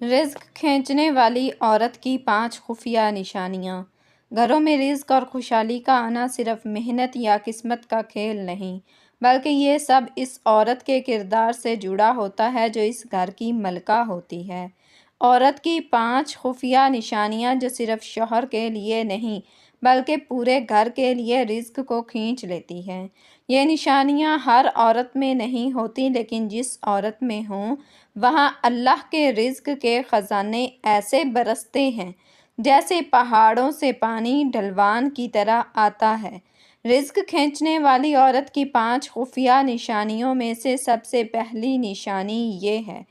رزق کھینچنے والی عورت کی 5 خفیہ نشانیاں۔ گھروں میں رزق اور خوشحالی کا آنا صرف محنت یا قسمت کا کھیل نہیں، بلکہ یہ سب اس عورت کے کردار سے جڑا ہوتا ہے جو اس گھر کی ملکہ ہوتی ہے۔ عورت کی 5 خفیہ نشانیاں جو صرف شوہر کے لیے نہیں بلکہ پورے گھر کے لیے رزق کو کھینچ لیتی ہیں۔ یہ نشانیاں ہر عورت میں نہیں ہوتی، لیکن جس عورت میں ہوں وہاں اللہ کے رزق کے خزانے ایسے برستے ہیں جیسے پہاڑوں سے پانی ڈھلوان کی طرح آتا ہے۔ رزق کھینچنے والی عورت کی 5 خفیہ نشانیوں میں سے سب سے پہلی نشانی یہ ہے۔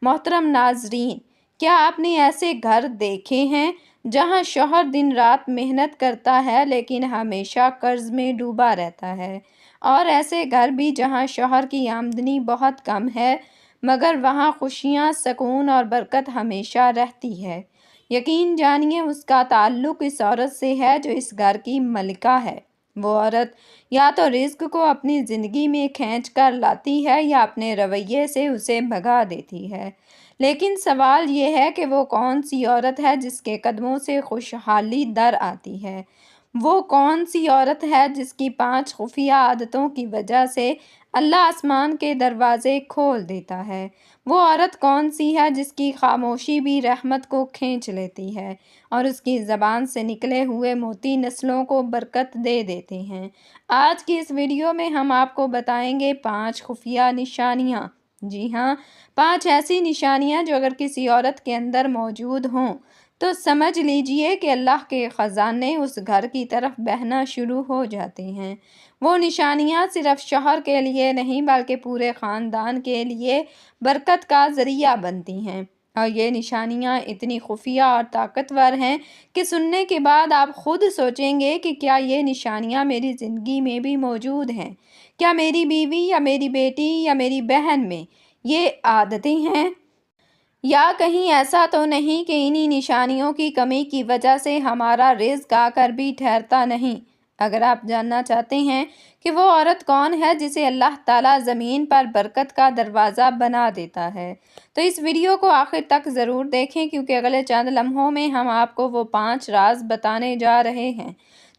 محترم ناظرین، کیا آپ نے ایسے گھر دیکھے ہیں جہاں شوہر دن رات محنت کرتا ہے لیکن ہمیشہ قرض میں ڈوبا رہتا ہے، اور ایسے گھر بھی جہاں شوہر کی آمدنی بہت کم ہے مگر وہاں خوشیاں، سکون اور برکت ہمیشہ رہتی ہے؟ یقین جانیے اس کا تعلق اس عورت سے ہے جو اس گھر کی ملکہ ہے۔ وہ عورت یا تو رزق کو اپنی زندگی میں کھینچ کر لاتی ہے یا اپنے رویے سے اسے بھگا دیتی ہے۔ لیکن سوال یہ ہے کہ وہ کون سی عورت ہے جس کے قدموں سے خوشحالی در آتی ہے؟ وہ کون سی عورت ہے جس کی 5 خفیہ عادتوں کی وجہ سے اللہ آسمان کے دروازے کھول دیتا ہے؟ وہ عورت کون سی ہے جس کی خاموشی بھی رحمت کو کھینچ لیتی ہے اور اس کی زبان سے نکلے ہوئے موتی نسلوں کو برکت دے دیتے ہیں؟ آج کی اس ویڈیو میں ہم آپ کو بتائیں گے 5 خفیہ نشانیاں۔ جی ہاں، 5 ایسی نشانیاں جو اگر کسی عورت کے اندر موجود ہوں تو سمجھ لیجئے کہ اللہ کے خزانے اس گھر کی طرف بہنا شروع ہو جاتے ہیں۔ وہ نشانیاں صرف شوہر کے لیے نہیں بلکہ پورے خاندان کے لیے برکت کا ذریعہ بنتی ہیں، اور یہ نشانیاں اتنی خفیہ اور طاقتور ہیں کہ سننے کے بعد آپ خود سوچیں گے کہ کیا یہ نشانیاں میری زندگی میں بھی موجود ہیں؟ کیا میری بیوی یا میری بیٹی یا میری بہن میں یہ عادتیں ہیں؟ یا کہیں ایسا تو نہیں کہ انہی نشانیوں کی کمی کی وجہ سے ہمارا رزق آ کر بھی ٹھہرتا نہیں؟ اگر آپ جاننا چاہتے ہیں کہ وہ عورت کون ہے جسے اللہ تعالیٰ زمین پر برکت کا دروازہ بنا دیتا ہے، تو اس ویڈیو کو آخر تک ضرور دیکھیں، کیونکہ اگلے چند لمحوں میں ہم آپ کو وہ 5 راز بتانے جا رہے ہیں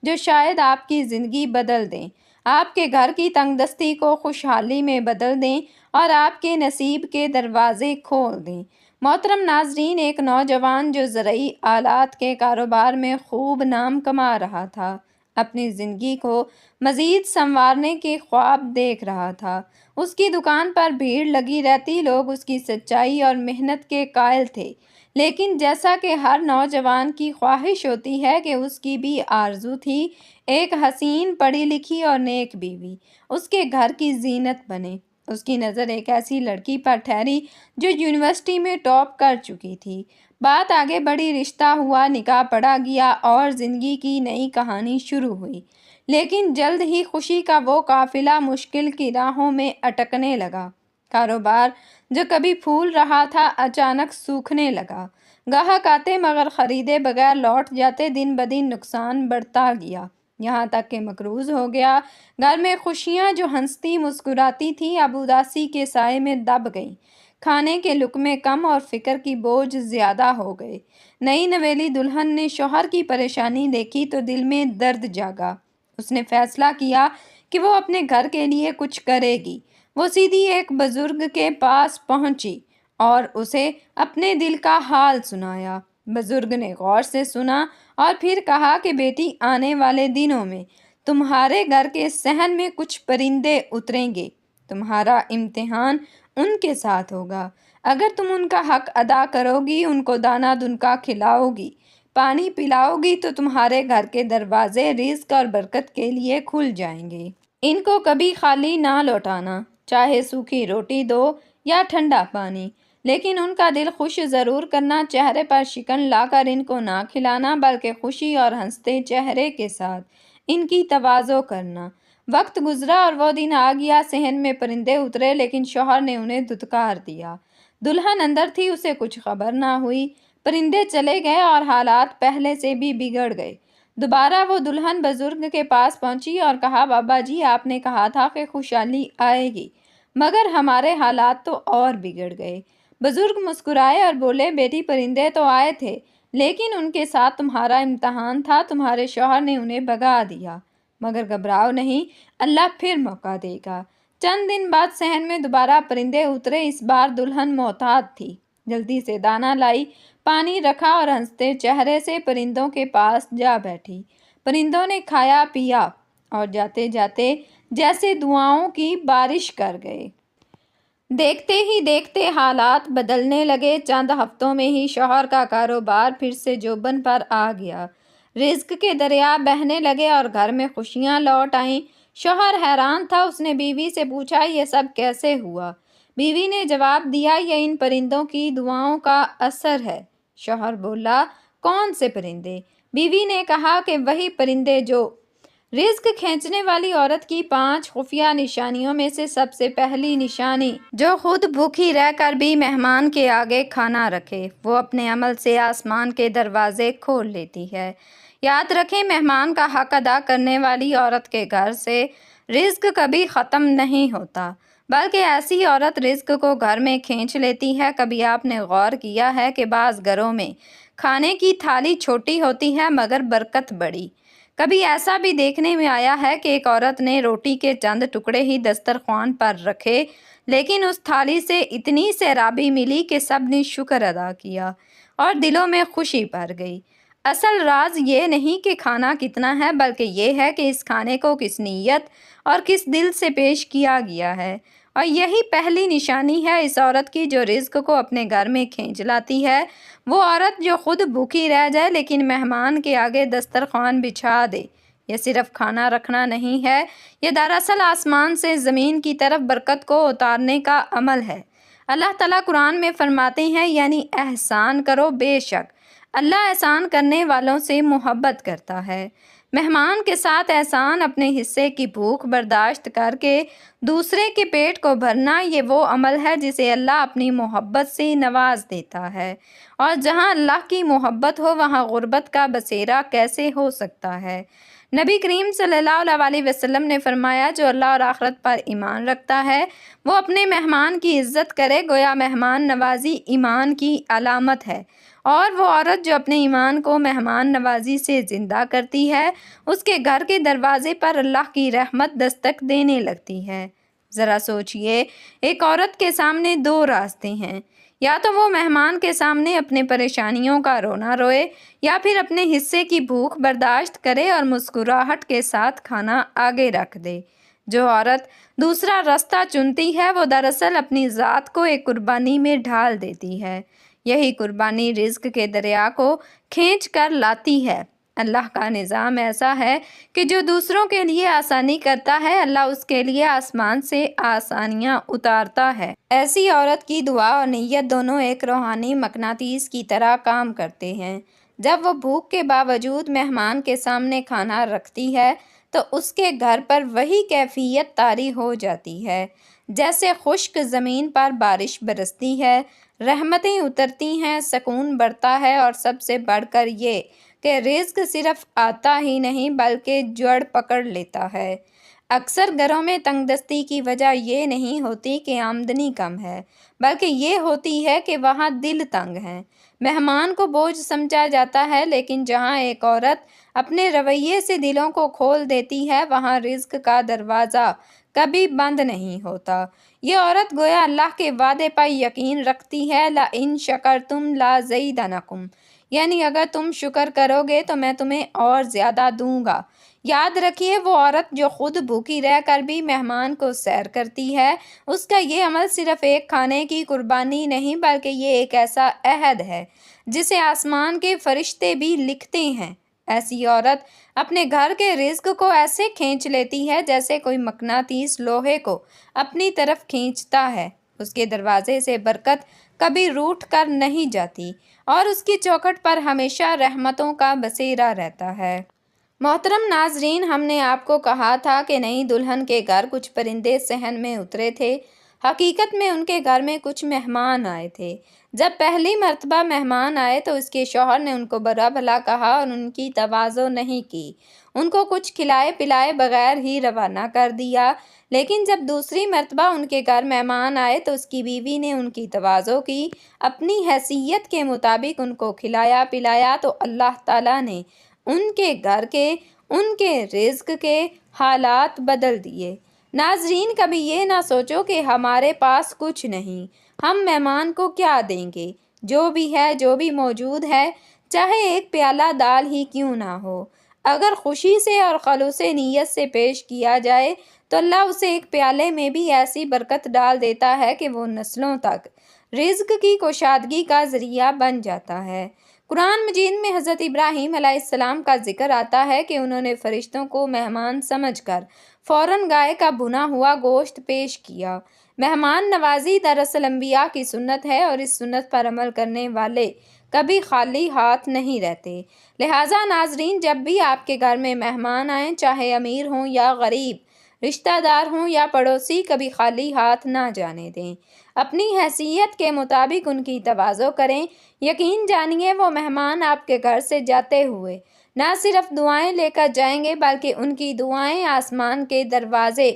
جو شاید آپ کی زندگی بدل دیں، آپ کے گھر کی تنگ دستی کو خوشحالی میں بدل دیں اور آپ کے نصیب کے دروازے کھول دیں۔ محترم ناظرین، ایک نوجوان جو زرعی آلات کے کاروبار میں خوب نام کما رہا تھا، اپنی زندگی کو مزید سنوارنے کے خواب دیکھ رہا تھا۔ اس کی دکان پر بھیڑ لگی رہتی، لوگ اس کی سچائی اور محنت کے قائل تھے، لیکن جیسا کہ ہر نوجوان کی خواہش ہوتی ہے کہ اس کی بھی آرزو تھی ایک حسین، پڑھی لکھی اور نیک بیوی اس کے گھر کی زینت بنے۔ اس کی نظر ایک ایسی لڑکی پر ٹھہری جو یونیورسٹی میں ٹاپ کر چکی تھی۔ بات آگے بڑھی، رشتہ ہوا، نکاح پڑا گیا اور زندگی کی نئی کہانی شروع ہوئی، لیکن جلد ہی خوشی کا وہ قافلہ مشکل کی راہوں میں اٹکنے لگا۔ کاروبار جو کبھی پھول رہا تھا اچانک سوکھنے لگا، گاہک آتے مگر خریدے بغیر لوٹ جاتے، دن بدن نقصان بڑھتا گیا، یہاں تک کہ مقروض ہو گیا۔ گھر میں خوشیاں جو ہنستی مسکراتی تھیں اب اداسی کے سائے میں دب گئیں، کھانے کے لقمے کم اور فکر کی بوجھ زیادہ ہو گئے۔ نئی نویلی دلہن نے شوہر کی پریشانی دیکھی تو دل میں درد جاگا۔ اس نے فیصلہ کیا کہ وہ اپنے گھر کے لیے کچھ کرے گی۔ وہ سیدھی ایک بزرگ کے پاس پہنچی اور اسے اپنے دل کا حال سنایا۔ بزرگ نے غور سے سنا اور پھر کہا کہ بیٹی، آنے والے دنوں میں تمہارے گھر کے صحن میں کچھ پرندے اتریں گے، تمہارا امتحان ان کے ساتھ ہوگا۔ اگر تم ان کا حق ادا کرو گی، ان کو دانہ دنکا کھلاؤ گی، پانی پلاؤ گی تو تمہارے گھر کے دروازے رزق اور برکت کے لیے کھل جائیں گے۔ ان کو کبھی خالی نہ لوٹانا، چاہے سوکھی روٹی دو یا ٹھنڈا پانی، لیکن ان کا دل خوش ضرور کرنا، چہرے پر شکن لا کر ان کو نہ کھلانا بلکہ خوشی اور ہنستے چہرے کے ساتھ ان کی تواضع کرنا۔ وقت گزرا اور وہ دن آ گیا، صحن میں پرندے اترے لیکن شوہر نے انہیں دھتکار دیا۔ دلہن اندر تھی، اسے کچھ خبر نہ ہوئی۔ پرندے چلے گئے اور حالات پہلے سے بھی بگڑ گئے۔ دوبارہ وہ دلہن بزرگ کے پاس پہنچی اور کہا، بابا جی، آپ نے کہا تھا کہ خوشحالی آئے گی، مگر ہمارے حالات تو اور بگڑ گئے۔ بزرگ مسکرائے اور بولے، بیٹی پرندے تو آئے تھے لیکن ان کے ساتھ تمہارا امتحان تھا، تمہارے شوہر نے انہیں بھگا دیا، مگر گھبراؤ نہیں، اللہ پھر موقع دے گا۔ چند دن بعد صحن میں دوبارہ پرندے اترے، اس بار دلہن محتاط تھی، جلدی سے دانہ لائی، پانی رکھا اور ہنستے چہرے سے پرندوں کے پاس جا بیٹھی۔ پرندوں نے کھایا پیا اور جاتے جاتے جیسے دعاؤں کی بارش کر گئے۔ دیکھتے ہی دیکھتے حالات بدلنے لگے، چند ہفتوں میں ہی شوہر کا کاروبار پھر سے جوبن پر آ گیا، رزق کے دریا بہنے لگے اور گھر میں خوشیاں لوٹ آئیں۔ شوہر حیران تھا، اس نے بیوی سے پوچھا، یہ سب کیسے ہوا؟ بیوی نے جواب دیا، یہ ان پرندوں کی دعاؤں کا اثر ہے۔ شوہر بولا، کون سے پرندے؟ بیوی نے کہا کہ وہی پرندے جو رزق کھینچنے والی عورت کی 5 خفیہ نشانیوں میں سے سب سے پہلی نشانی، جو خود بھوکی رہ کر بھی مہمان کے آگے کھانا رکھے، وہ اپنے عمل سے آسمان کے دروازے کھول لیتی ہے۔ یاد رکھیں، مہمان کا حق ادا کرنے والی عورت کے گھر سے رزق کبھی ختم نہیں ہوتا، بلکہ ایسی عورت رزق کو گھر میں کھینچ لیتی ہے۔ کبھی آپ نے غور کیا ہے کہ بعض گھروں میں کھانے کی تھالی چھوٹی ہوتی ہے مگر برکت بڑی؟ کبھی ایسا بھی دیکھنے میں آیا ہے کہ ایک عورت نے روٹی کے چند ٹکڑے ہی دسترخوان پر رکھے، لیکن اس تھالی سے اتنی سیرابی ملی کہ سب نے شکر ادا کیا اور دلوں میں خوشی بھر گئی۔ اصل راز یہ نہیں کہ کھانا کتنا ہے، بلکہ یہ ہے کہ اس کھانے کو کس نیت اور کس دل سے پیش کیا گیا ہے، اور یہی پہلی نشانی ہے اس عورت کی جو رزق کو اپنے گھر میں کھینچ لاتی ہے۔ وہ عورت جو خود بھوکی رہ جائے لیکن مہمان کے آگے دسترخوان بچھا دے۔ یہ صرف کھانا رکھنا نہیں ہے، یہ دراصل آسمان سے زمین کی طرف برکت کو اتارنے کا عمل ہے۔ اللہ تعالیٰ قرآن میں فرماتے ہیں، یعنی احسان کرو، بے شک اللہ احسان کرنے والوں سے محبت کرتا ہے۔ مہمان کے ساتھ احسان، اپنے حصے کی بھوک برداشت کر کے دوسرے کے پیٹ کو بھرنا، یہ وہ عمل ہے جسے اللہ اپنی محبت سے نواز دیتا ہے، اور جہاں اللہ کی محبت ہو وہاں غربت کا بسیرا کیسے ہو سکتا ہے؟ نبی کریم صلی اللہ علیہ وسلم نے فرمایا، جو اللہ اور آخرت پر ایمان رکھتا ہے وہ اپنے مہمان کی عزت کرے، گویا مہمان نوازی ایمان کی علامت ہے، اور وہ عورت جو اپنے ایمان کو مہمان نوازی سے زندہ کرتی ہے، اس کے گھر کے دروازے پر اللہ کی رحمت دستک دینے لگتی ہے۔ ذرا سوچئے، ایک عورت کے سامنے 2 راستے ہیں، یا تو وہ مہمان کے سامنے اپنے پریشانیوں کا رونا روئے، یا پھر اپنے حصے کی بھوک برداشت کرے اور مسکراہٹ کے ساتھ کھانا آگے رکھ دے۔ جو عورت دوسرا راستہ چنتی ہے وہ دراصل اپنی ذات کو ایک قربانی میں ڈھال دیتی ہے۔ یہی قربانی رزق کے دریا کو کھینچ کر لاتی ہے۔ اللہ کا نظام ایسا ہے کہ جو دوسروں کے لیے آسانی کرتا ہے، اللہ اس کے لیے آسمان سے آسانیاں اتارتا ہے۔ ایسی عورت کی دعا اور نیت دونوں ایک روحانی مقناطیس کی طرح کام کرتے ہیں۔ جب وہ بھوک کے باوجود مہمان کے سامنے کھانا رکھتی ہے تو اس کے گھر پر وہی کیفیت طاری ہو جاتی ہے جیسے خشک زمین پر بارش برستی ہے، رحمتیں اترتی ہیں، سکون بڑھتا ہے، اور سب سے بڑھ کر یہ کہ رزق صرف آتا ہی نہیں بلکہ جڑ پکڑ لیتا ہے۔ اکثر گھروں میں تنگ دستی کی وجہ یہ نہیں ہوتی کہ آمدنی کم ہے، بلکہ یہ ہوتی ہے کہ وہاں دل تنگ ہیں۔ مہمان کو بوجھ سمجھا جاتا ہے، لیکن جہاں ایک عورت اپنے رویے سے دلوں کو کھول دیتی ہے وہاں رزق کا دروازہ کبھی بند نہیں ہوتا۔ یہ عورت گویا اللہ کے وعدے پر یقین رکھتی ہے، لَإِن شَكَرْتُمْ لَأَزِيدَنَّكُمْ، یعنی اگر تم شکر کرو گے تو میں تمہیں اور زیادہ دوں گا۔ یاد رکھیے، وہ عورت جو خود بھوکی رہ کر بھی مہمان کو سیر کرتی ہے، اس کا یہ عمل صرف ایک کھانے کی قربانی نہیں بلکہ یہ ایک ایسا عہد ہے جسے آسمان کے فرشتے بھی لکھتے ہیں۔ ایسی عورت اپنے گھر کے رزق کو ایسے کھینچ لیتی ہے جیسے کوئی مقناطیس لوہے کو اپنی طرف کھینچتا ہے۔ اس کے دروازے سے برکت کبھی روٹھ کر نہیں جاتی، اور اس کی چوکھٹ پر ہمیشہ رحمتوں کا بسیرا رہتا ہے۔ محترم ناظرین، ہم نے آپ کو کہا تھا کہ نئی دلہن کے گھر کچھ پرندے صحن میں اترے تھے۔ حقیقت میں ان کے گھر میں کچھ مہمان آئے تھے۔ جب پہلی مرتبہ مہمان آئے تو اس کے شوہر نے ان کو برا بھلا کہا اور ان کی تواضع نہیں کی، ان کو کچھ کھلائے پلائے بغیر ہی روانہ کر دیا۔ لیکن جب دوسری مرتبہ ان کے گھر مہمان آئے تو اس کی بیوی نے ان کی تواضع کی، اپنی حیثیت کے مطابق ان کو کھلایا پلایا، تو اللہ تعالیٰ نے ان کے گھر کے، ان کے رزق کے حالات بدل دیے۔ ناظرین، کبھی یہ نہ سوچو کہ ہمارے پاس کچھ نہیں، ہم مہمان کو کیا دیں گے۔ جو بھی ہے، جو بھی موجود ہے، چاہے ایک پیالہ دال ہی کیوں نہ ہو، اگر خوشی سے اور خلوص نیت سے پیش کیا جائے تو اللہ اسے ایک پیالے میں بھی ایسی برکت ڈال دیتا ہے کہ وہ نسلوں تک رزق کی کشادگی کا ذریعہ بن جاتا ہے۔ قرآن مجید میں حضرت ابراہیم علیہ السلام کا ذکر آتا ہے کہ انہوں نے فرشتوں کو مہمان سمجھ کر فوراً گائے کا بھنا ہوا گوشت پیش کیا۔ مہمان نوازی دراصل انبیاء کی سنت ہے اور اس سنت پر عمل کرنے والے کبھی خالی ہاتھ نہیں رہتے۔ لہٰذا ناظرین، جب بھی آپ کے گھر میں مہمان آئیں، چاہے امیر ہوں یا غریب، رشتہ دار ہوں یا پڑوسی، کبھی خالی ہاتھ نہ جانے دیں۔ اپنی حیثیت کے مطابق ان کی تواضع کریں۔ یقین جانیے وہ مہمان آپ کے گھر سے جاتے ہوئے نہ صرف دعائیں لے کر جائیں گے بلکہ ان کی دعائیں آسمان کے دروازے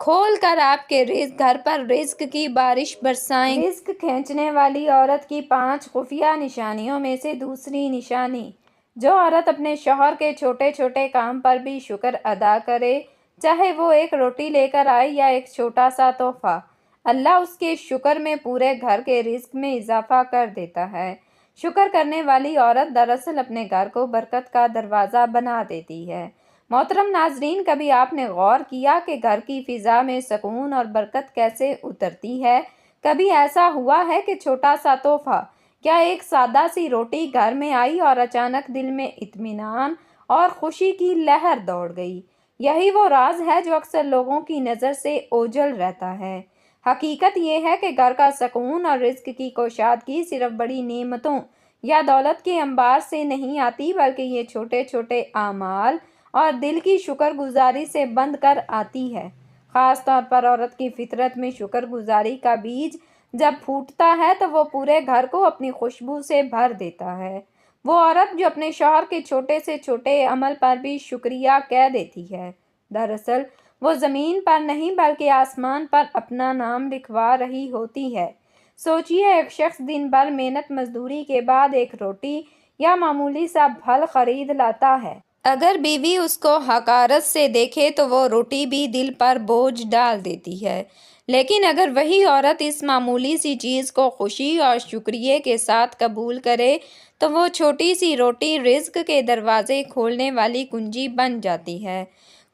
کھول کر آپ کے گھر پر رزق کی بارش برسائیں گے۔ رزق کھینچنے والی عورت کی 5 خفیہ نشانیوں میں سے دوسری نشانی، جو عورت اپنے شوہر کے چھوٹے چھوٹے کام پر بھی شکر ادا کرے، چاہے وہ ایک روٹی لے کر آئے یا ایک چھوٹا سا تحفہ، اللہ اس کے شکر میں پورے گھر کے رزق میں اضافہ کر دیتا ہے۔ شکر کرنے والی عورت دراصل اپنے گھر کو برکت کا دروازہ بنا دیتی ہے۔ محترم ناظرین، کبھی آپ نے غور کیا کہ گھر کی فضا میں سکون اور برکت کیسے اترتی ہے؟ کبھی ایسا ہوا ہے کہ چھوٹا سا تحفہ یا ایک سادہ سی روٹی گھر میں آئی اور اچانک دل میں اطمینان اور خوشی کی لہر دوڑ گئی؟ یہی وہ راز ہے جو اکثر لوگوں کی نظر سے اوجھل رہتا ہے۔ حقیقت یہ ہے کہ گھر کا سکون اور رزق کی کشادگی صرف بڑی نعمتوں یا دولت کے انبار سے نہیں آتی، بلکہ یہ چھوٹے چھوٹے اعمال اور دل کی شکر گزاری سے بن کر آتی ہے۔ خاص طور پر عورت کی فطرت میں شکر گزاری کا بیج جب پھوٹتا ہے تو وہ پورے گھر کو اپنی خوشبو سے بھر دیتا ہے۔ وہ عورت جو اپنے شوہر کے چھوٹے سے چھوٹے عمل پر بھی شکریہ کہہ دیتی ہے، دراصل وہ زمین پر نہیں بلکہ آسمان پر اپنا نام لکھوا رہی ہوتی ہے۔ سوچئے، ایک شخص دن بھر محنت مزدوری کے بعد ایک روٹی یا معمولی سا پھل خرید لاتا ہے۔ اگر بیوی اس کو حقارت سے دیکھے تو وہ روٹی بھی دل پر بوجھ ڈال دیتی ہے، لیکن اگر وہی عورت اس معمولی سی چیز کو خوشی اور شکریہ کے ساتھ قبول کرے تو وہ چھوٹی سی روٹی رزق کے دروازے کھولنے والی کنجی بن جاتی ہے۔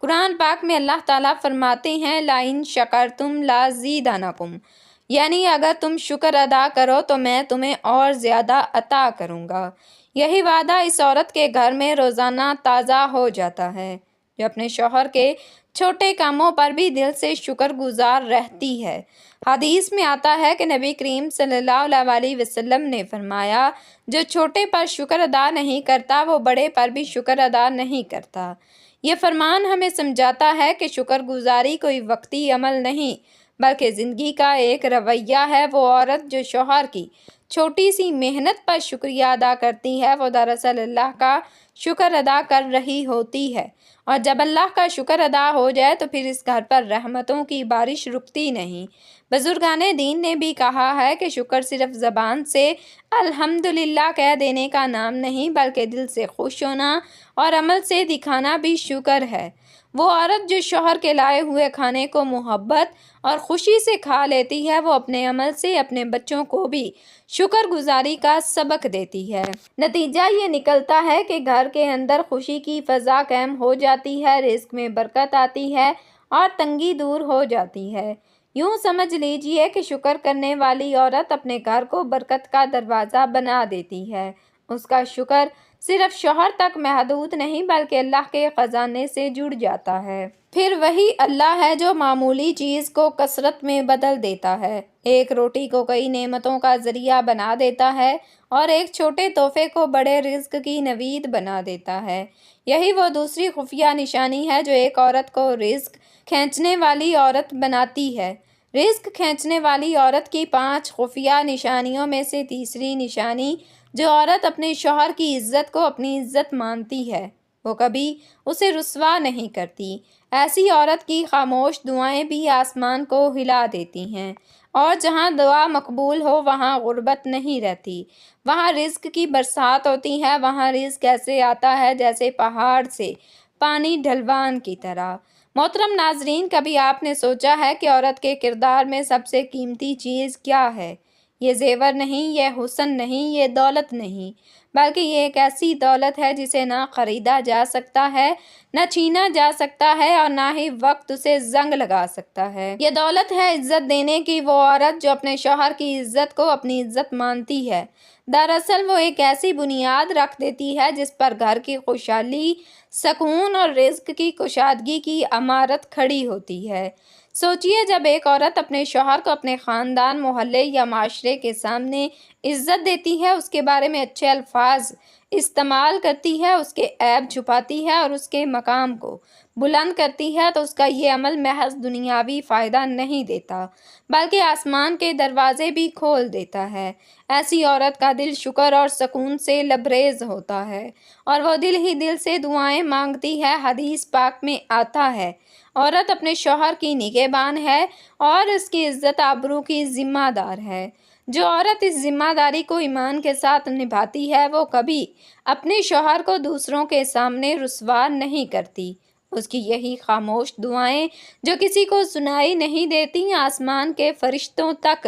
قرآن پاک میں اللہ تعالیٰ فرماتے ہیں، لَإِن شَكَرْتُمْ لَأَزِيدَنَّكُمْ، یعنی اگر تم شکر ادا کرو تو میں تمہیں اور زیادہ عطا کروں گا۔ یہی وعدہ اس عورت کے گھر میں روزانہ تازہ ہو جاتا ہے، جو اپنے شوہر کے چھوٹے کاموں پر بھی دل سے شکر گزار رہتی ہے۔ حدیث میں آتا ہے کہ نبی کریم صلی اللہ علیہ وسلم نے فرمایا، جو چھوٹے پر شکر ادا نہیں کرتا وہ بڑے پر بھی شکر ادا نہیں کرتا۔ یہ فرمان ہمیں سمجھاتا ہے کہ شکر گزاری کوئی وقتی عمل نہیں بلکہ زندگی کا ایک رویہ ہے۔ وہ عورت جو شوہر کی چھوٹی سی محنت پر شکریہ ادا کرتی ہے، وہ دراصل اللہ کا شکر ادا کر رہی ہوتی ہے، اور جب اللہ کا شکر ادا ہو جائے تو پھر اس گھر پر رحمتوں کی بارش رکتی نہیں۔ بزرگان دین نے بھی کہا ہے کہ شکر صرف زبان سے الحمدللہ کہہ دینے کا نام نہیں بلکہ دل سے خوش ہونا اور عمل سے دکھانا بھی شکر ہے۔ وہ عورت جو شوہر کے لائے ہوئے کھانے کو محبت اور خوشی سے کھا لیتی ہے، وہ اپنے عمل سے اپنے بچوں کو بھی شکر گزاری کا سبق دیتی ہے۔ نتیجہ یہ نکلتا ہے کہ گھر کے اندر خوشی کی فضا قائم ہو جاتی ہے، رزق میں برکت آتی ہے اور تنگی دور ہو جاتی ہے۔ یوں سمجھ لیجئے کہ شکر کرنے والی عورت اپنے گھر کو برکت کا دروازہ بنا دیتی ہے۔ اس کا شکر صرف شوہر تک محدود نہیں بلکہ اللہ کے خزانے سے جڑ جاتا ہے۔ پھر وہی اللہ ہے جو معمولی چیز کو کثرت میں بدل دیتا ہے، ایک روٹی کو کئی نعمتوں کا ذریعہ بنا دیتا ہے اور ایک چھوٹے تحفے کو بڑے رزق کی نوید بنا دیتا ہے۔ یہی وہ دوسری خفیہ نشانی ہے جو ایک عورت کو رزق کھینچنے والی عورت بناتی ہے۔ رزق کھینچنے والی عورت کی 5 خفیہ نشانیوں میں سے تیسری نشانی، جو عورت اپنے شوہر کی عزت کو اپنی عزت مانتی ہے، وہ کبھی اسے رسوا نہیں کرتی۔ ایسی عورت کی خاموش دعائیں بھی آسمان کو ہلا دیتی ہیں، اور جہاں دعا مقبول ہو وہاں غربت نہیں رہتی، وہاں رزق کی برسات ہوتی ہے، وہاں رزق ایسے آتا ہے جیسے پہاڑ سے پانی ڈھلوان کی طرح۔ محترم ناظرین، کبھی آپ نے سوچا ہے کہ عورت کے کردار میں سب سے قیمتی چیز کیا ہے؟ یہ زیور نہیں، یہ حسن نہیں، یہ دولت نہیں، بلکہ یہ ایک ایسی دولت ہے جسے نہ خریدا جا سکتا ہے، نہ چھینا جا سکتا ہے، اور نہ ہی وقت اسے زنگ لگا سکتا ہے۔ یہ دولت ہے عزت دینے کی وہ عورت جو اپنے شوہر کی عزت کو اپنی عزت مانتی ہے۔ دراصل وہ ایک ایسی بنیاد رکھ دیتی ہے جس پر گھر کی خوشحالی، سکون اور رزق کی کشادگی کی عمارت کھڑی ہوتی ہے۔ سوچئے، جب ایک عورت اپنے شوہر کو اپنے خاندان، محلے یا معاشرے کے سامنے عزت دیتی ہے، اس کے بارے میں اچھے الفاظ استعمال کرتی ہے، اس کے عیب چھپاتی ہے اور اس کے مقام کو بلند کرتی ہے، تو اس کا یہ عمل محض دنیاوی فائدہ نہیں دیتا بلکہ آسمان کے دروازے بھی کھول دیتا ہے۔ ایسی عورت کا دل شکر اور سکون سے لبریز ہوتا ہے، اور وہ دل ہی دل سے دعائیں مانگتی ہے۔ حدیث پاک میں آتا ہے، عورت اپنے شوہر کی نگہبان ہے اور اس کی عزت آبرو کی ذمہ دار ہے۔ جو عورت اس ذمہ داری کو ایمان کے ساتھ نبھاتی ہے، وہ کبھی اپنے شوہر کو دوسروں کے سامنے رسوا نہیں کرتی۔ اس کی یہی خاموش دعائیں، جو کسی کو سنائی نہیں دیتی، آسمان کے فرشتوں تک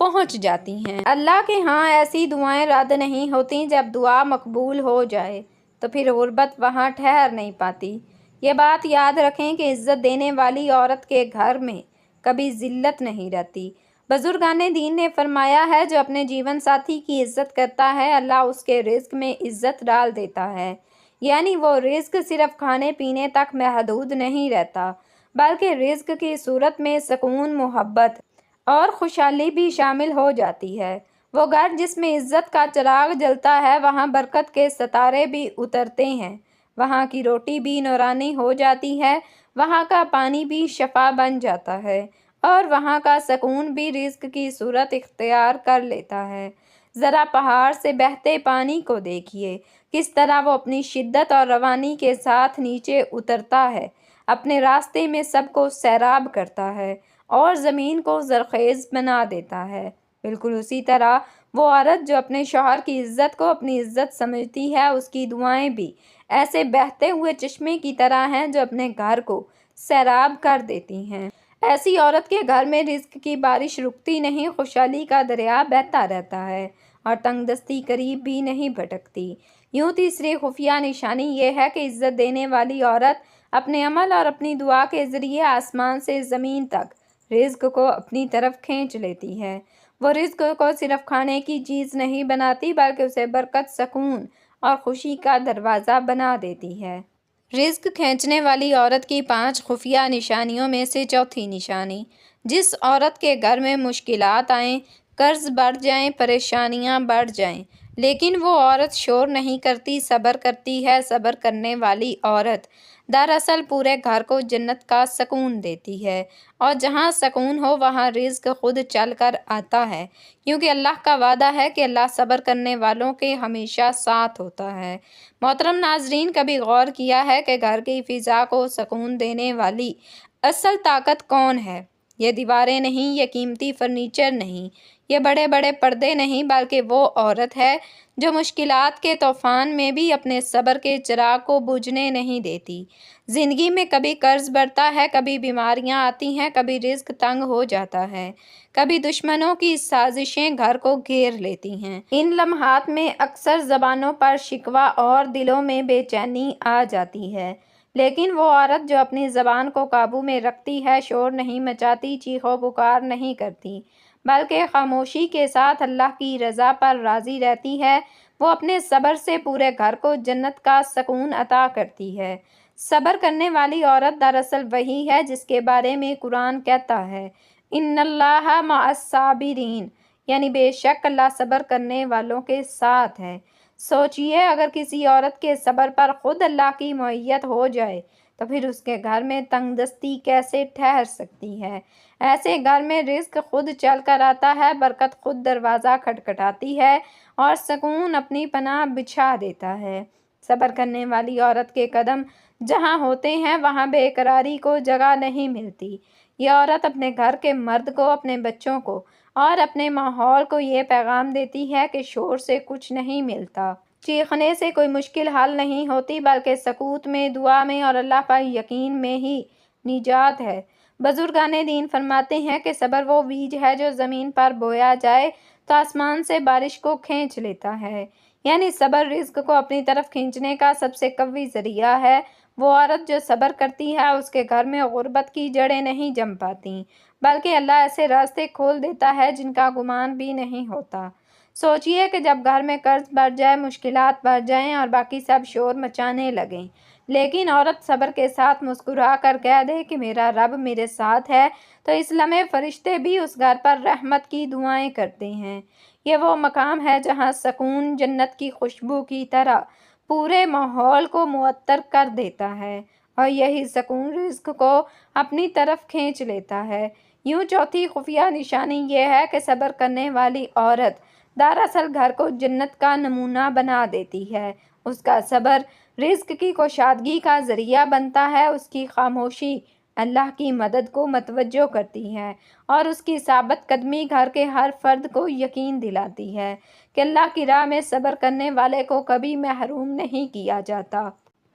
پہنچ جاتی ہیں۔ اللہ کے ہاں ایسی دعائیں رد نہیں ہوتیں۔ جب دعا مقبول ہو جائے تو پھر غربت وہاں ٹھہر نہیں پاتی۔ یہ بات یاد رکھیں کہ عزت دینے والی عورت کے گھر میں کبھی ذلت نہیں رہتی۔ بزرگان دین نے فرمایا ہے، جو اپنے جیون ساتھی کی عزت کرتا ہے، اللہ اس کے رزق میں عزت ڈال دیتا ہے۔ یعنی وہ رزق صرف کھانے پینے تک محدود نہیں رہتا، بلکہ رزق کی صورت میں سکون، محبت اور خوشحالی بھی شامل ہو جاتی ہے۔ وہ گھر جس میں عزت کا چراغ جلتا ہے، وہاں برکت کے ستارے بھی اترتے ہیں، وہاں کی روٹی بھی نورانی ہو جاتی ہے، وہاں کا پانی بھی شفا بن جاتا ہے، اور وہاں کا سکون بھی رزق کی صورت اختیار کر لیتا ہے۔ ذرا پہاڑ سے بہتے پانی کو دیکھیے، کس طرح وہ اپنی شدت اور روانی کے ساتھ نیچے اترتا ہے، اپنے راستے میں سب کو سیراب کرتا ہے اور زمین کو زرخیز بنا دیتا ہے۔ بالکل اسی طرح وہ عورت جو اپنے شوہر کی عزت کو اپنی عزت سمجھتی ہے، اس کی دعائیں بھی ایسے بہتے ہوئے چشمے کی طرح ہیں جو اپنے گھر کو سیراب کر دیتی ہیں۔ ایسی عورت کے گھر میں رزق کی بارش رکتی نہیں، خوشحالی کا دریا بہتا رہتا ہے، اور تنگ دستی قریب بھی نہیں بھٹکتی۔ یوں تیسری خفیہ نشانی یہ ہے کہ عزت دینے والی عورت اپنے عمل اور اپنی دعا کے ذریعے آسمان سے زمین تک رزق کو اپنی طرف کھینچ لیتی ہے۔ وہ رزق کو صرف کھانے کی چیز نہیں بناتی، بلکہ اسے برکت، سکون اور خوشی کا دروازہ بنا دیتی ہے۔ رزق کھینچنے والی عورت کی 5 خفیہ نشانیوں میں سے چوتھی نشانی، جس عورت کے گھر میں مشکلات آئیں، قرض بڑھ جائیں، پریشانیاں بڑھ جائیں، لیکن وہ عورت شور نہیں کرتی، صبر کرتی ہے۔ صبر کرنے والی عورت دراصل پورے گھر کو جنت کا سکون دیتی ہے، اور جہاں سکون ہو وہاں رزق خود چل کر آتا ہے، کیونکہ اللہ کا وعدہ ہے کہ اللہ صبر کرنے والوں کے ہمیشہ ساتھ ہوتا ہے۔ محترم ناظرین، کبھی غور کیا ہے کہ گھر کی فضا کو سکون دینے والی اصل طاقت کون ہے؟ یہ دیواریں نہیں، یہ قیمتی فرنیچر نہیں، یہ بڑے بڑے پردے نہیں، بلکہ وہ عورت ہے جو مشکلات کے طوفان میں بھی اپنے صبر کے چراغ کو بجھنے نہیں دیتی۔ زندگی میں کبھی قرض بڑھتا ہے، کبھی بیماریاں آتی ہیں، کبھی رزق تنگ ہو جاتا ہے، کبھی دشمنوں کی سازشیں گھر کو گھیر لیتی ہیں۔ ان لمحات میں اکثر زبانوں پر شکوہ اور دلوں میں بے چینی آ جاتی ہے، لیکن وہ عورت جو اپنی زبان کو قابو میں رکھتی ہے، شور نہیں مچاتی، چیخ و پکار نہیں کرتی، بلکہ خاموشی کے ساتھ اللہ کی رضا پر راضی رہتی ہے، وہ اپنے صبر سے پورے گھر کو جنت کا سکون عطا کرتی ہے۔ صبر کرنے والی عورت دراصل وہی ہے جس کے بارے میں قرآن کہتا ہے، ان اللہ مع الصابرین، یعنی بے شک اللہ صبر کرنے والوں کے ساتھ ہے۔ سوچئے، اگر کسی عورت کے صبر پر خود اللہ کی معیت ہو جائے تو پھر اس کے گھر میں تنگ دستی کیسے ٹھہر سکتی ہے؟ ایسے گھر میں رزق خود چل کر آتا ہے، برکت خود دروازہ کھٹکھٹاتی ہے اور سکون اپنی پناہ بچھا دیتا ہے۔ صبر کرنے والی عورت کے قدم جہاں ہوتے ہیں وہاں بے قراری کو جگہ نہیں ملتی۔ یہ عورت اپنے گھر کے مرد کو، اپنے بچوں کو اور اپنے ماحول کو یہ پیغام دیتی ہے کہ شور سے کچھ نہیں ملتا، چیخنے سے کوئی مشکل حل نہیں ہوتی، بلکہ سکوت میں، دعا میں اور اللہ پر یقین میں ہی نجات ہے۔ بزرگان دین فرماتے ہیں کہ صبر وہ بیج ہے جو زمین پر بویا جائے تو آسمان سے بارش کو کھینچ لیتا ہے۔ یعنی صبر رزق کو اپنی طرف کھینچنے کا سب سے قوی ذریعہ ہے۔ وہ عورت جو صبر کرتی ہے اس کے گھر میں غربت کی جڑیں نہیں جم پاتی، بلکہ اللہ ایسے راستے کھول دیتا ہے جن کا گمان بھی نہیں ہوتا۔ سوچئے کہ جب گھر میں قرض بڑھ جائے، مشکلات بڑھ جائیں اور باقی سب شور مچانے لگیں، لیکن عورت صبر کے ساتھ مسکرا کر کہہ دے کہ میرا رب میرے ساتھ ہے، تو اس لمحے فرشتے بھی اس گھر پر رحمت کی دعائیں کرتے ہیں۔ یہ وہ مقام ہے جہاں سکون جنت کی خوشبو کی طرح پورے ماحول کو معطر کر دیتا ہے اور یہی سکون رزق کو اپنی طرف کھینچ لیتا ہے۔ یوں چوتھی خفیہ نشانی یہ ہے کہ صبر کرنے والی عورت دراصل گھر کو جنت کا نمونہ بنا دیتی ہے۔ اس کا صبر رزق کی کشادگی کا ذریعہ بنتا ہے، اس کی خاموشی اللہ کی مدد کو متوجہ کرتی ہے اور اس کی ثابت قدمی گھر کے ہر فرد کو یقین دلاتی ہے کہ اللہ کی راہ میں صبر کرنے والے کو کبھی محروم نہیں کیا جاتا۔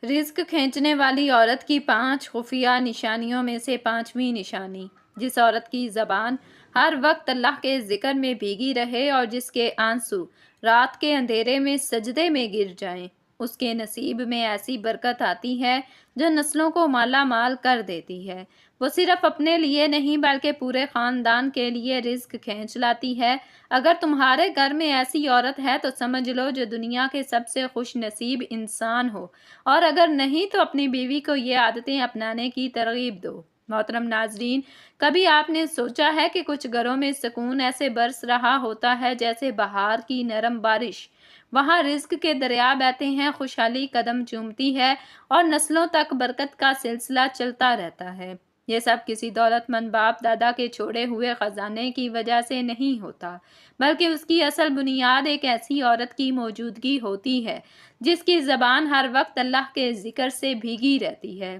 رزق کھینچنے والی عورت کی 5 خفیہ نشانیوں میں سے 5ویں نشانی: جس عورت کی زبان ہر وقت اللہ کے ذکر میں بھیگی رہے اور جس کے آنسو رات کے اندھیرے میں سجدے میں گر جائیں، اس کے نصیب میں ایسی برکت آتی ہے جو نسلوں کو مالا مال کر دیتی ہے۔ وہ صرف اپنے لیے نہیں بلکہ پورے خاندان کے لیے رزق کھینچ لاتی ہے۔ اگر تمہارے گھر میں ایسی عورت ہے تو سمجھ لو جو دنیا کے سب سے خوش نصیب انسان ہو، اور اگر نہیں تو اپنی بیوی کو یہ عادتیں اپنانے کی ترغیب دو۔ محترم ناظرین، کبھی آپ نے سوچا ہے کہ کچھ گھروں میں سکون ایسے برس رہا ہوتا ہے جیسے بہار کی نرم بارش؟ وہاں رزق کے دریا بہتے ہیں، خوشحالی قدم چومتی ہے اور نسلوں تک برکت کا سلسلہ چلتا رہتا ہے۔ یہ سب کسی دولت مند باپ دادا کے چھوڑے ہوئے خزانے کی وجہ سے نہیں ہوتا، بلکہ اس کی اصل بنیاد ایک ایسی عورت کی موجودگی ہوتی ہے جس کی زبان ہر وقت اللہ کے ذکر سے بھیگی رہتی ہے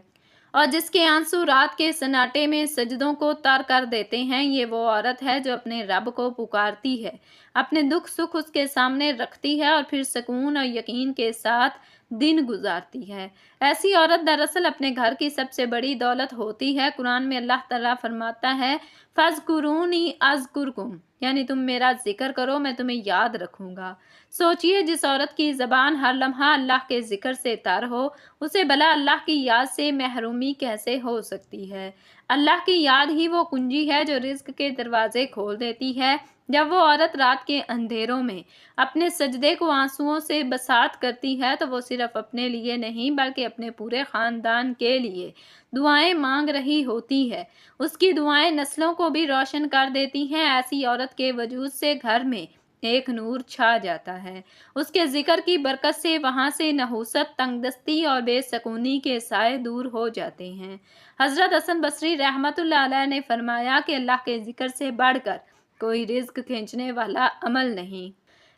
اور جس کے آنسو رات کے سناٹے میں سجدوں کو تر کر دیتے ہیں۔ یہ وہ عورت ہے جو اپنے رب کو پکارتی ہے، اپنے دکھ سکھ اس کے سامنے رکھتی ہے اور پھر سکون اور یقین کے ساتھ دن گزارتی ہے۔ ایسی عورت دراصل اپنے گھر کی سب سے بڑی دولت ہوتی ہے۔ قرآن میں اللہ تعالیٰ فرماتا ہے فَاذْكُرُونِی أَذْكُرْكُمْ، یعنی تم میرا ذکر کرو میں تمہیں یاد رکھوں گا۔ سوچئے جس عورت کی زبان ہر لمحہ اللہ کے ذکر سے تر ہو، اسے بھلا اللہ کی یاد سے محرومی کیسے ہو سکتی ہے؟ اللہ کی یاد ہی وہ کنجی ہے جو رزق کے دروازے کھول دیتی ہے۔ جب وہ عورت رات کے اندھیروں میں اپنے سجدے کو آنسوؤں سے بساط کرتی ہے تو وہ صرف اپنے لیے نہیں بلکہ اپنے پورے خاندان کے لیے دعائیں مانگ رہی ہوتی ہے۔ اس کی دعائیں نسلوں کو بھی روشن کر دیتی ہیں۔ ایسی عورت کے وجود سے گھر میں ایک نور چھا جاتا ہے۔ اس کے ذکر کی برکت سے وہاں سے نحوست، تنگ دستی اور بے سکونی کے سائے دور ہو جاتے ہیں۔ حضرت حسن بصری رحمۃ اللہ علیہ نے فرمایا کہ اللہ کے ذکر سے بڑھ کر کوئی رزق کھینچنے والا عمل نہیں۔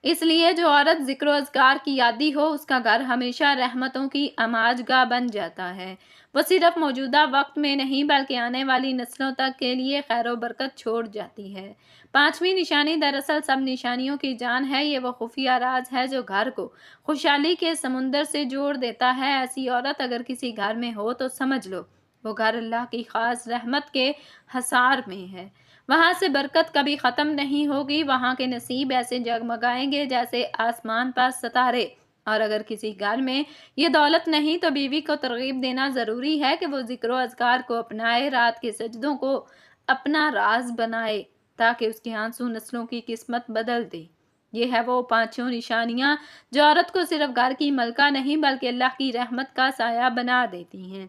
اس لیے جو عورت ذکر و اذکار کی عادی ہو اس کا گھر ہمیشہ رحمتوں کی آماج گاہ بن جاتا ہے۔ وہ صرف موجودہ وقت میں نہیں بلکہ آنے والی نسلوں تک کے لیے خیر و برکت چھوڑ جاتی ہے۔ 5ویں نشانی دراصل سب نشانیوں کی جان ہے۔ یہ وہ خفیہ راز ہے جو گھر کو خوشحالی کے سمندر سے جوڑ دیتا ہے۔ ایسی عورت اگر کسی گھر میں ہو تو سمجھ لو وہ گھر اللہ کی خاص رحمت کے حصار میں ہے۔ وہاں سے برکت کبھی ختم نہیں ہوگی، وہاں کے نصیب ایسے جگمگائیں گے جیسے آسمان پر ستارے۔ اور اگر کسی گھر میں یہ دولت نہیں تو بیوی کو ترغیب دینا ضروری ہے کہ وہ ذکر و اذکار کو اپنائے، رات کے سجدوں کو اپنا راز بنائے تاکہ اس کے آنسو نسلوں کی قسمت بدل دے۔ یہ ہے وہ 5 نشانیاں جو عورت کو صرف گھر کی ملکہ نہیں بلکہ اللہ کی رحمت کا سایہ بنا دیتی ہیں۔